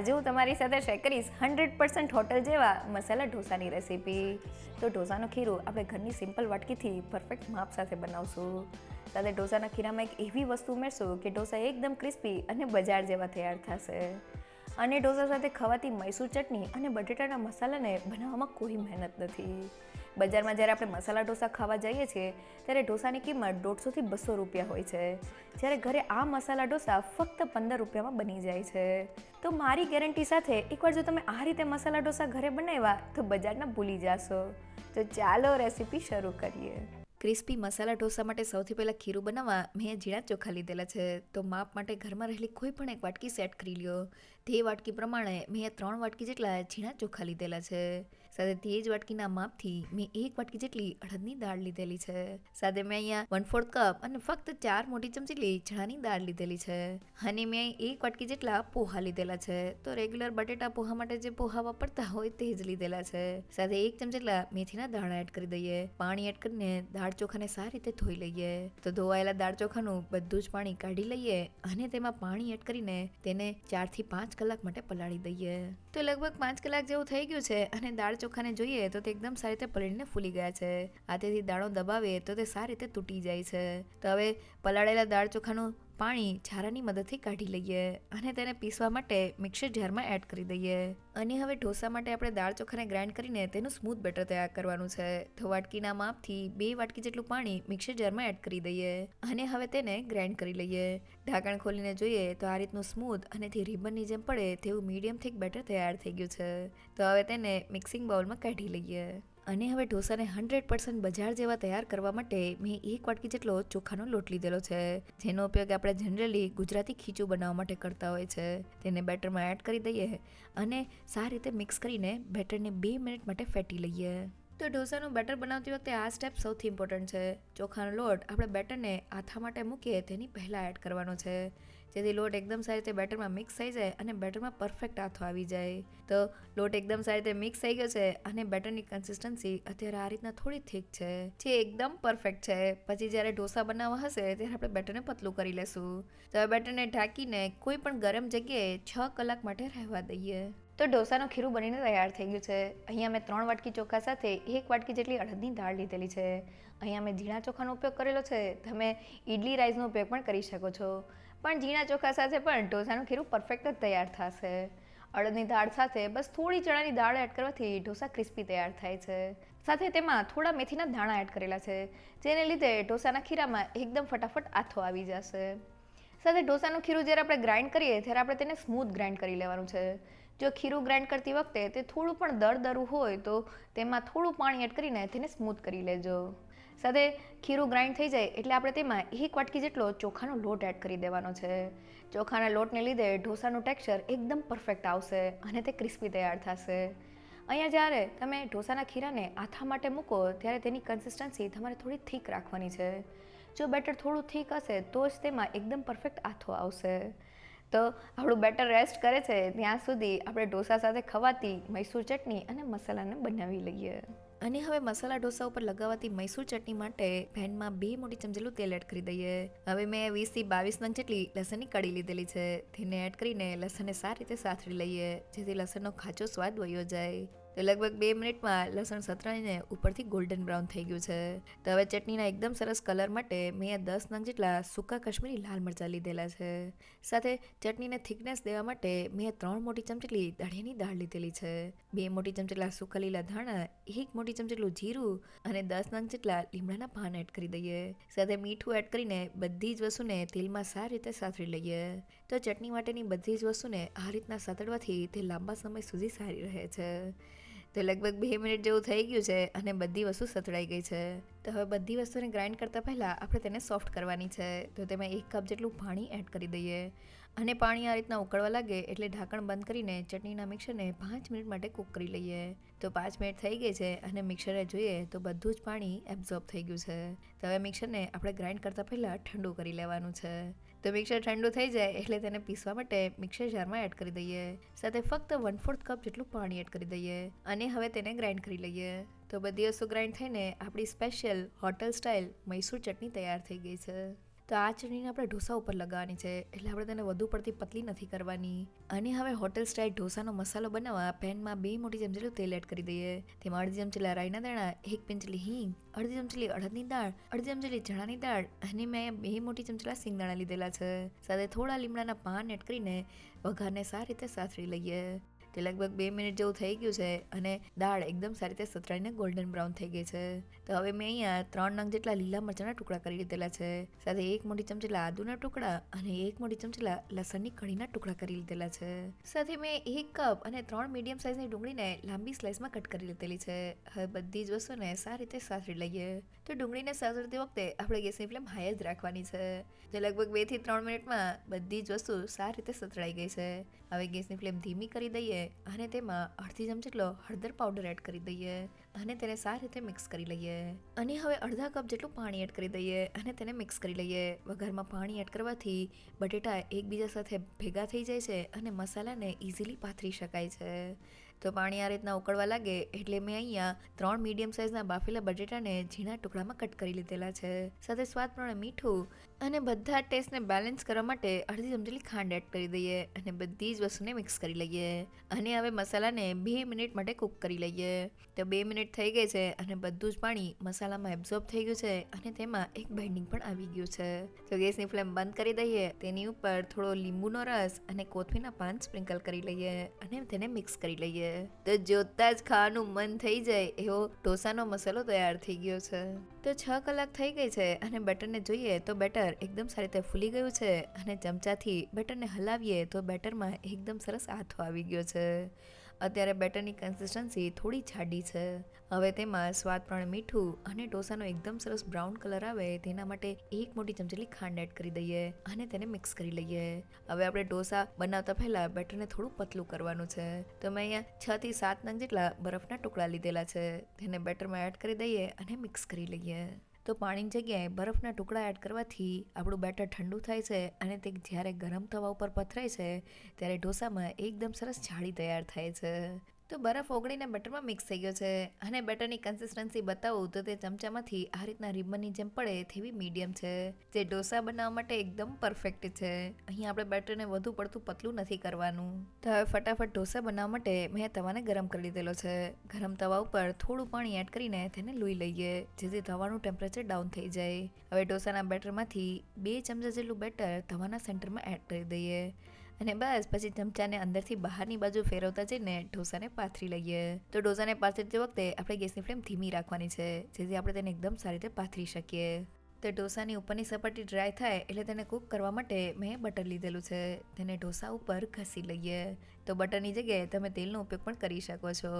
આજે હું તમારી સાથે શેર કરીશ 100% હોટલ જેવા મસાલા ઢોસાની રેસીપી. તો ઢોસાનું ખીરું આપણે ઘરની સિમ્પલ વાટકીથી પરફેક્ટ માપ સાથે બનાવશું. સાથે ઢોસાના ખીરામાં એક એવી વસ્તુ ઉમેરશું કે ઢોસા એકદમ ક્રિસ્પી અને બજાર જેવા તૈયાર થશે. અને ઢોસા સાથે ખવાતી મૈસૂર ચટણી અને બટેટાના મસાલાને બનાવવામાં કોઈ મહેનત નથી. બજારમાં જ્યારે આપણે મસાલા ઢોસા ખાવા જઈએ છીએ ત્યારે ઢોસાની કિંમત 150થી 200 રૂપિયા હોય છે, જ્યારે ઘરે આ મસાલા ઢોસા ફક્ત 15 રૂપિયામાં બની જાય છે. તો મારી ગેરંટી સાથે એકવાર જો તમે આ રીતે મસાલા ઢોસા ઘરે બનાવ્યા તો બજારના ભૂલી જશો. તો ચાલો રેસીપી શરૂ કરીએ. ક્રિસ્પી મસાલા ઢોસા માટે સૌથી પહેલાં ખીરું બનાવવા મેં ઝીણા ચોખા લીધેલા છે. તો માપ માટે ઘરમાં રહેલી કોઈ પણ એક વાટકી સેટ કરી લ્યો. તે વાટકી પ્રમાણે મેં 3 વાટકી જેટલા ઝીણા ચોખા લીધેલા છે. સાથે તે જ વાટકીના માપથી મેં 1 વાટકી જેટલી અડદની દાળ લીધેલી છે. સાથે મેં અહીંયા 1/4 કપ અને ફક્ત 4 મોટી ચમચી જેટલી ચણાની દાળ લીધેલી છે. અને મેં 1 વાટકી જેટલા પોહા લીધેલા છે. તો રેગ્યુલર બટેટા પોહા માટે જે પોહા વાપરતા હોય તે જ લીધેલા છે. સાથે 1 ચમચી જેટલા મેથીના દાણા એડ કરી દઈએ. પાણી એડ કરીને દાળ ચોખાને સારી રીતે ધોઈ લઈએ. તો ધોવાયેલા દાળ ચોખાનું બધું જ પાણી કાઢી લઈએ અને તેમાં પાણી એડ કરીને તેને 4 થી 5 કલાક માટે પલાળી દઈએ. તો લગભગ 5 કલાક જેવું થઈ ગયું છે અને દાળ ચોખાને જોઈએ તો તે એકદમ સારી રીતે પલળીને ફૂલી ગયા છે. હાથેથી દાણો દબાવીએ તો તે સારી રીતે તૂટી જાય છે. તો હવે પલાળેલા દાળ ચોખાનું પાણી છારાની મદદથી કાઢી લઈએ અને તેને પીસવા માટે મિક્સર જારમાં એડ કરી દઈએ. અને હવે ઢોસા માટે આપણે દાળ ચોખાને ગ્રાઇન્ડ કરીને તેનું સ્મૂથ બેટર તૈયાર કરવાનું છે. તો વાટકીના માપથી 2 વાટકી જેટલું પાણી મિક્સર જારમાં એડ કરી દઈએ અને હવે તેને ગ્રાઇન્ડ કરી લઈએ. ઢાંકણ ખોલીને જોઈએ તો આ રીતનું સ્મૂથ અને તે રિબનની જેમ પડે તેવું મીડિયમ થીક બેટર તૈયાર થઈ ગયું છે. તો હવે તેને મિક્સિંગ બાઉલમાં કાઢી લઈએ. અને હવે ઢોસાને 100% બજાર જેવા તૈયાર કરવા માટે મેં 1 વાટકી જેટલો ચોખાનો લોટ લીધેલો છે, જેનો ઉપયોગ આપણે જનરલી ગુજરાતી ખીચું બનાવવા માટે કરતા હોય છે. તેને બેટરમાં એડ કરી દઈએ અને સારી રીતે મિક્સ કરીને બેટરને 2 મિનિટ માટે ફેટી લઈએ. તો ઢોસાનું બેટર બનાવતી વખતે આ સ્ટેપ સૌથી ઇમ્પોર્ટન્ટ છે. ચોખાનો લોટ આપણે બેટરને આથા માટે મૂકીએ તેની પહેલાં એડ કરવાનો છે, જેથી લોટ એકદમ સારી રીતે બેટરમાં મિક્સ થઈ જાય અને બેટરમાં પરફેક્ટ આથો આવી જાય. તો લોટ એકદમ સારી રીતે મિક્સ થઈ ગયો છે અને બેટરની કન્સિસ્ટન્સી અત્યારે આ રીતના થોડી થીક છે, જે એકદમ પરફેક્ટ છે. પછી જ્યારે ઢોસા બનાવવા હશે ત્યારે આપણે બેટરને પતલું કરી લેશું. તો હવે બેટરને ઢાંકીને કોઈ પણ ગરમ જગ્યાએ 6 કલાક માટે રહેવા દઈએ. તો ઢોસાનું ખીરું બનીને તૈયાર થઈ ગયું છે. અહીંયા મેં 3 વાટકી ચોખા સાથે 1 વાટકી જેટલી અડદની દાળ લીધેલી છે. અહીંયા મેં ઝીણા ચોખાનો ઉપયોગ કરેલો છે. તમે ઇડલી રાઈસનો ઉપયોગ પણ કરી શકો છો, પણ ઝીણા ચોખા સાથે પણ ઢોસાનું ખીરું પરફેક્ટ જ તૈયાર થશે. અડદની દાળ સાથે બસ થોડી ચણાની દાળ એડ કરવાથી ઢોસા ક્રિસ્પી તૈયાર થાય છે. સાથે તેમાં થોડા મેથીના દાણા એડ કરેલા છે, જેને લીધે ઢોસાના ખીરામાં એકદમ ફટાફટ આથો આવી જશે. સાથે ઢોસાનું ખીરું જ્યારે આપણે ગ્રાઇન્ડ કરીએ ત્યારે આપણે તેને સ્મૂથ ગ્રાઇન્ડ કરી લેવાનું છે. જો ખીરું ગ્રાઇન્ડ કરતી વખતે તે થોડું પણ દરદરું હોય તો તેમાં થોડું પાણી એડ કરીને તેને સ્મૂથ કરી લેજો. સાથે ખીરું ગ્રાઇન્ડ થઈ જાય એટલે આપણે તેમાં 1 વાટકી જેટલો ચોખાનો લોટ એડ કરી દેવાનો છે. ચોખાના લોટને લીધે ઢોસાનું ટેક્સચર એકદમ પરફેક્ટ આવશે અને તે ક્રિસ્પી તૈયાર થશે. અહીંયા જ્યારે તમે ઢોસાના ખીરાને આથા માટે મૂકો ત્યારે તેની કન્સિસ્ટન્સી તમારે થોડી થીક રાખવાની છે. જો બેટર થોડું થીક હશે તો જ તેમાં એકદમ પરફેક્ટ આથો આવશે. તો આપણું બેટર રેસ્ટ કરે છે ત્યાં સુધી આપણે ઢોસા સાથે ખવાતી મૈસૂર ચટણી અને મસાલાને બનાવી લઈએ. અને હવે મસાલા ઢોસા ઉપર લગાવવાતી મૈસૂર ચટણી માટે પેનમાં 2 મોટી ચમચી જેટલું તેલ એડ કરી દઈએ. હવે મેં 20 થી 22 નંગ જેટલી લસણની કળી લીધેલી છે. તેને એડ કરીને લસણને સારી રીતે સાતળી લઈએ, જેથી લસણનો ખાચો સ્વાદ વયો જાય. તો લગભગ 2 મિનિટમાં લસણ સતરાઈને ઉપરથી ગોલ્ડન બ્રાઉન થઈ ગયું છે. તો હવે ચટણીના એકદમ સરસ કલર માટે મેં 10 નંગ જેટલા સૂકા કાશ્મીરી લાલ મરચાં લીધેલા છે. સાથે ચટણીને થિકનેસ દેવા માટે મેં 3 મોટી ચમચી જેટલી દાળિયાની દાળ લીધેલી છે, 2 મોટી ચમચી જેટલા સૂકા લીલા ધાણા, 1 મોટી ચમચી જેટલું જીરું અને 10 નંગ જેટલા લીમડાના પાન એડ કરી દઈએ. સાથે મીઠું એડ કરીને બધી જ વસ્તુને તેલમાં સારી રીતે સાતળી લઈએ. તો ચટણી માટેની બધી જ વસ્તુને આ રીતના સાતળવાથી તે લાંબા સમય સુધી સારી રહે છે. તો લગભગ 2 મિનિટ જેવું થઈ ગયું છે અને બધી વસ્તુ સતળાઈ ગઈ છે. તો હવે બધી વસ્તુને ગ્રાઇન્ડ કરતાં પહેલાં આપણે તેને સોફ્ટ કરવાની છે. તો તેમાં 1 કપ જેટલું પાણી એડ કરી દઈએ અને પાણી આ રીતના ઉકળવા લાગે એટલે ઢાંકણ બંધ કરીને ચટણીના મિક્સરને 5 મિનિટ માટે કૂક કરી લઈએ. તો 5 મિનિટ થઈ ગઈ છે અને મિક્સરે જોઈએ તો બધું જ પાણી એબ્ઝોર્બ થઈ ગયું છે. તો હવે મિક્સરને આપણે ગ્રાઇન્ડ કરતાં પહેલાં ઠંડુ કરી લેવાનું છે. તો મિક્સર ઠંડુ થઈ જાય એટલે તેને પીસવા માટે મિક્સર જારમાં એડ કરી દઈએ. સાથે ફક્ત 1/4 કપ જેટલું પાણી એડ કરી દઈએ અને હવે તેને ગ્રાઇન્ડ કરી લઈએ. તો બધી વસ્તુ ગ્રાઇન્ડ થઈને આપણી સ્પેશિયલ હોટલ સ્ટાઇલ મૈસૂર ચટણી તૈયાર થઈ ગઈ છે. તો આ ચટણીને આપણે ઢોસા ઉપર લગાવવાની છે, એટલે આપણે તેને વધુ પડતી પતલી નથી કરવાની. અને હવે હોટેલ સ્ટાઇલ ઢોસાનો મસાલો બનાવવા પેનમાં 2 મોટી ચમચી તેલ એડ કરી દઈએ. તેમાં અડધી ચમચી રાઈના દાણા, 1 પિંચલી હિંગ, અડધી ચમચી અડદની દાળ, અડધી ચમચી ચણાની દાળ અને મેં 2 મોટી ચમચી સિંગદાણા લીધેલા છે. સાથે થોડા લીમડાના પાન એડ કરીને વઘારને સારી રીતે સાતળી લઈએ. તે લગભગ 2 મિનિટ જેવું થઈ ગયું છે અને દાળ એકદમ સારી રીતે સતરાઈને ગોલ્ડન બ્રાઉન થઈ ગઈ છે. તો હવે મેં અહીંયા 3 નંગ જેટલા લીલા મરચાંના ટુકડા કરી લીધેલા છે. સાથે 1 મોટી ચમચી આદુના ટુકડા અને 1 મોટી ચમચી લસણની કળીના ટુકડા કરી લીધેલા છે. સાથે મેં 1 કપ અને 3 મીડિયમ સાઇઝની ડુંગળીને લાંબી સ્લાઇસમાં કટ કરી લીધેલી છે. હવે બધી જ વસ્તુને સારી રીતે સાતળી લઈએ. તો ડુંગળીને સાતળતી વખતે આપણે ગેસની ફ્લેમ હાઈ જ રાખવાની છે. જે લગભગ 2 થી 3 મિનિટમાં બધી જ વસ્તુ સારી રીતે સતળાઈ ગઈ છે. હવે ગેસની ફ્લેમ ધીમી કરી દઈએ અને તેમાં અડધી ચમચી જેટલો હળદર પાવડર એડ કરી દઈએ અને તેને સારી રીતે મિક્સ કરી લઈએ. અને હવે અડધા કપ જેટલું પાણી એડ કરી દઈએ અને તેને મિક્સ કરી લઈએ. વઘારમાં પાણી એડ કરવાથી બટેટા એકબીજા સાથે ભેગા થઈ જાય છે અને મસાલાને ઇઝીલી પાથરી શકાય છે. તો પાણી આ રીતના ઉકળવા લાગે એટલે મેં અહીંયા 3 મીડિયમ સાઇઝના બાફેલા બટેટાને ઝીણા ટુકડામાં કટ કરી લીધેલા છે. સાથે સ્વાદ પ્રમાણે મીઠું અને બધા ટેસ્ટને બેલેન્સ કરવા માટે અડધી ચમચી ખાંડ એડ કરી દઈએ અને બધી જ વસ્તુને મિક્સ કરી લઈએ. અને હવે મસાલાને 2 મિનિટ માટે કૂક કરી લઈએ. તો 2 મિનિટ થઈ ગઈ છે અને બધું જ પાણી મસાલામાં એબ્ઝોર્બ થઈ ગયું છે અને તેમાં એક બાઇન્ડિંગ પણ આવી ગયું છે. તો ગેસની ફ્લેમ બંધ કરી દઈએ. તેની ઉપર થોડો લીંબુનો રસ અને કોથમીરના પાન સ્પ્રિંકલ કરી લઈએ અને તેને મિક્સ કરી લઈએ. તો જોતા જ ખાવાનું મન થઈ જાય એવો ઢોસાનો મસાલો તૈયાર થઈ ગયો છે. તો 6 કલાક થઈ ગઈ છે અને બેટરને જોઈએ તો બેટર એકદમ સારી રીતે ફૂલી ગયું છે અને ચમચાથી બેટરને હલાવીએ તો બેટરમાં એકદમ સરસ આથો આવી ગયો છે. અત્યારે બેટરની કન્સિસ્ટન્સી થોડી જાડી છે. હવે તેમાં સ્વાદ પ્રમાણે મીઠું અને ઢોસાનો એકદમ સરસ બ્રાઉન કલર આવે તેના માટે 1 મોટી ચમચી ખાંડ એડ કરી દઈએ અને તેને મિક્સ કરી લઈએ. હવે આપણે ઢોસા બનાવતા પહેલા બેટરને થોડું પતલું કરવાનું છે. તો મેં અહીંયા 6 થી 7 નંગ જેટલા બરફના ટુકડા લીધેલા છે. તેને બેટરમાં એડ કરી દઈએ અને મિક્સ કરી લઈએ. તો પાણીની જગ્યાએ બરફના ટુકડા એડ કરવાથી આપણું બેટર ઠંડુ થાય છે અને તે જ્યારે ગરમ તવા ઉપર પથરાય છે ત્યારે ઢોસામાં એકદમ સરસ જાળી તૈયાર થાય છે. તો બરફ ઓગળીને બેટરમાં મિક્સ થઈ ગયો છે અને બેટરની કન્સિસ્ટન્સી બતાવું તો તે ચમચામાંથી આ રીતના રિબનની જેમ પડે તેવી મીડિયમ છે, જે ઢોસા બનાવવા માટે એકદમ પરફેક્ટ છે. અહીંયા આપણે બેટરને વધુ પડતું પતલું નથી કરવાનું. તો હવે ફટાફટ ઢોસા બનાવવા માટે મેં તવાને ગરમ કરી લીધેલો છે. ગરમ તવા ઉપર થોડું પાણી એડ કરીને તેને લૂઈ લઈએ જેથી તવાનું ટેમ્પરેચર ડાઉન થઈ જાય. હવે ઢોસાના બેટરમાંથી 2 ચમચા જેટલું બેટર તવાના સેન્ટરમાં એડ કરી દઈએ અને બસ પછી ચમચાને અંદરથી બહારની બાજુ ફેરવતા જઈને ઢોસાને પાથરી લઈએ. તો ઢોસાને પાથરતી વખતે આપણે ગેસની ફ્લેમ ધીમી રાખવાની છે જેથી આપણે તેને એકદમ સારી રીતે પાથરી શકીએ. તો ઢોસાની ઉપરની સપાટી ડ્રાય થાય એટલે તેને કૂક કરવા માટે મેં બટર લીધેલું છે. તેને ઢોસા ઉપર ઘસી લઈએ. તો બટરની જગ્યાએ તમે તેલનો ઉપયોગ પણ કરી શકો છો.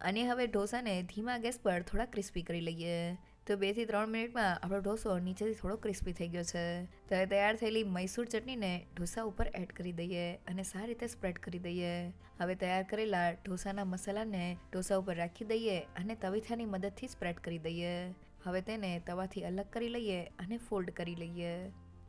અને હવે ઢોસાને ધીમા ગેસ પર થોડા ક્રિસ્પી કરી લઈએ. તો 2 થી 3 મિનિટમાં આપણો ઢોસો નીચેથી થોડો ક્રિસ્પી થઈ ગયો છે. તો હવે તૈયાર થયેલી મૈસૂર ચટણીને ઢોસા ઉપર એડ કરી દઈએ અને સારી રીતે સ્પ્રેડ કરી દઈએ. હવે તૈયાર કરેલા ઢોસાના મસાલાને ઢોસા ઉપર રાખી દઈએ અને તવીથાની મદદથી સ્પ્રેડ કરી દઈએ. હવે તેને તવાથી અલગ કરી લઈએ અને ફોલ્ડ કરી લઈએ.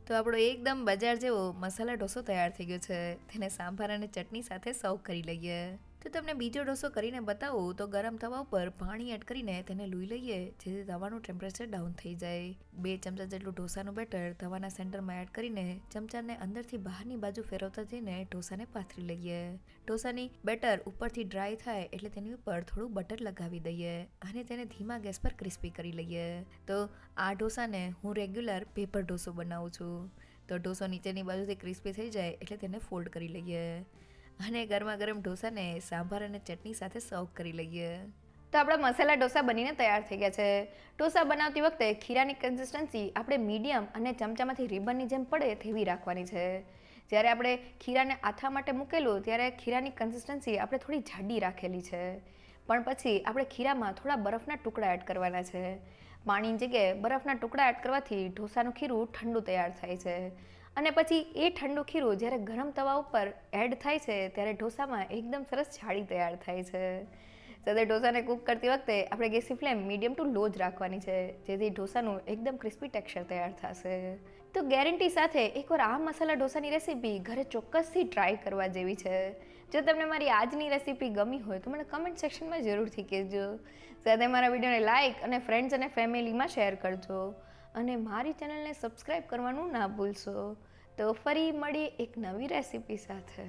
તો આપણો એકદમ બજાર જેવો મસાલા ઢોસો તૈયાર થઈ ગયો છે. તેને સાંભાર અને ચટણી સાથે સર્વ કરી લઈએ. તો તમને બીજો ઢોસો કરીને બતાવું તો ગરમ તવા ઉપર પાણી એડ કરીને તેને લૂઈ લઈએ જેથી તવાનું ટેમ્પરેચર ડાઉન થઈ જાય. 2 ચમચા જેટલું ઢોસાનું બેટર તવાના સેન્ટરમાં એડ કરીને ચમચાને અંદરથી બહારની બાજુ ફેરવતા જઈને ઢોસાને પાથરી લઈએ. ઢોસાની બેટર ઉપરથી ડ્રાય થાય એટલે તેની ઉપર થોડું બટર લગાવી દઈએ અને તેને ધીમા ગેસ પર ક્રિસ્પી કરી લઈએ. તો આ ઢોસાને હું રેગ્યુલર પેપર ઢોસો બનાવું છું. તો ઢોસો નીચેની બાજુથી ક્રિસ્પી થઈ જાય એટલે તેને ફોલ્ડ કરી લઈએ અને ગરમા ગરમ ઢોસાને સાંભાર અને ચટણી સાથે સર્વ કરી લઈએ. તો આપણા મસાલા ઢોસા બનીને તૈયાર થઈ ગયા છે. ઢોસા બનાવતી વખતે ખીરાની કન્સિસ્ટન્સી આપણે મીડિયમ અને ચમચામાંથી રિબનની જેમ પડે તેવી રાખવાની છે. જ્યારે આપણે ખીરાને આથા માટે મૂકેલું ત્યારે ખીરાની કન્સિસ્ટન્સી આપણે થોડી જાડી રાખેલી છે, પણ પછી આપણે ખીરામાં થોડા બરફના ટુકડા એડ કરવાના છે. પાણીની જગ્યાએ બરફના ટુકડા એડ કરવાથી ઢોસાનું ખીરું ઠંડુ તૈયાર થાય છે અને પછી એ ઠંડુ ખીરું જ્યારે ગરમ તવા ઉપર એડ થાય છે ત્યારે ઢોસામાં એકદમ સરસ જાળી તૈયાર થાય છે. સાથે ઢોસાને કૂક કરતી વખતે આપણે ગેસની ફ્લેમ મીડિયમ ટુ લો જ રાખવાની છે જેથી ઢોસાનું એકદમ ક્રિસ્પી ટેક્સચર તૈયાર થશે. તો ગેરંટી સાથે એકવાર આ મસાલા ઢોસાની રેસીપી ઘરે ચોક્કસથી ટ્રાય કરવા જેવી છે. જો તમને મારી આજની રેસીપી ગમી હોય તો મને કમેન્ટ સેક્શનમાં જરૂરથી કહેજો. સાથે મારા વિડીયોને લાઇક અને ફ્રેન્ડ્સ અને ફેમિલીમાં શેર કરજો. અને મારી ચેનલને સબસ્ક્રાઈબ કરવાનું ના ભૂલશો. તો ફરી મળીએ એક નવી રેસીપી સાથે.